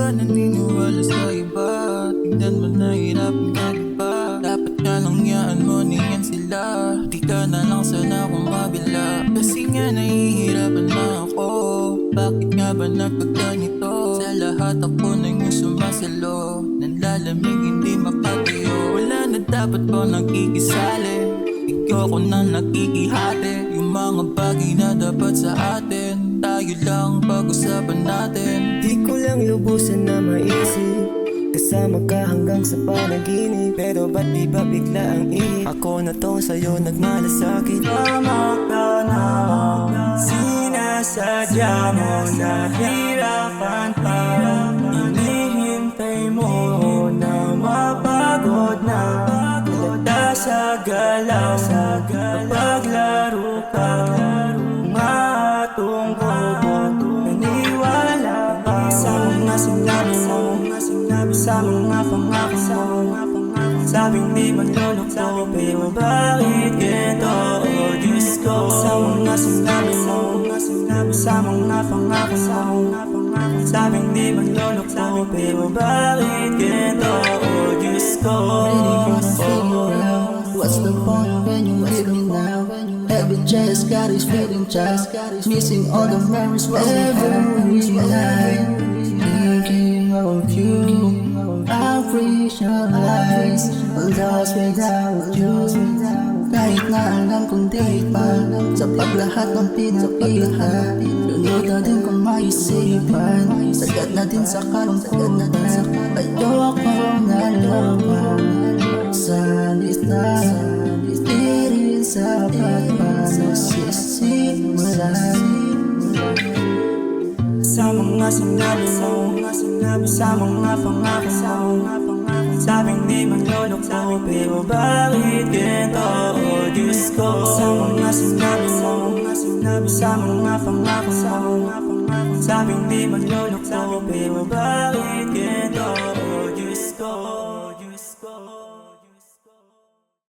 ka naniniwala sa iba? Tignan mo na hirapin ka diba? Dapat ka lang yaan mo niyan sila. Di ka na lang sana kumabila. Kasi nga nahihirapan na ako. Bakit nga ba nagkaganito? Sa lahat ako na yung sumasalo. Nanlalamig hindi makatayo. Wala na dapat ko nakikisali. Ikaw ko na nakikihati. Yung mga bagay na dapat sa atin, tayo lang pag-usapan natin. Di ko lang lubusan na maisip kasama ka hanggang sa panaginip. Pero ba't di ba bigla ang ihip? Ako na to sa'yo nagmalasakit. Tama ka na, sinasadya mo na hirapan pa. Inihintay mo na mapagod na. Halata sa galaw kapag laro ka. Matong bobo, naniwala ka sa mga sinabi mo, sa mga pangako mo. Sabing di magluloko, pero bakit ganito? Oh Diyos ko, sa mga sinabi mo, sa mga pangako mo. Sabing di magluloko, pero bakit ganito? Oh Diyos ko. Really wanna figure out what's the point when you leave me now. Every chest got his feeling child, missing all the memories every night. Thinking of you, I visualize all those without you. Kahit na alam kong di pa sa paglahat ng pinapaglahat, lunod na din kung maisipan. Sagad na din sa kalungkutan, ayoko na laman sa lista. Di rin sapat pa nagsisimulan. Sa mga sinabi mo, sa mga pangako mo. Sabing di magluloko, pero bakit ganito? Oh Diyos ko, sa mga sinabi mo, sa mga pangako mo. Sabing di magluloko, pero bakit ganito?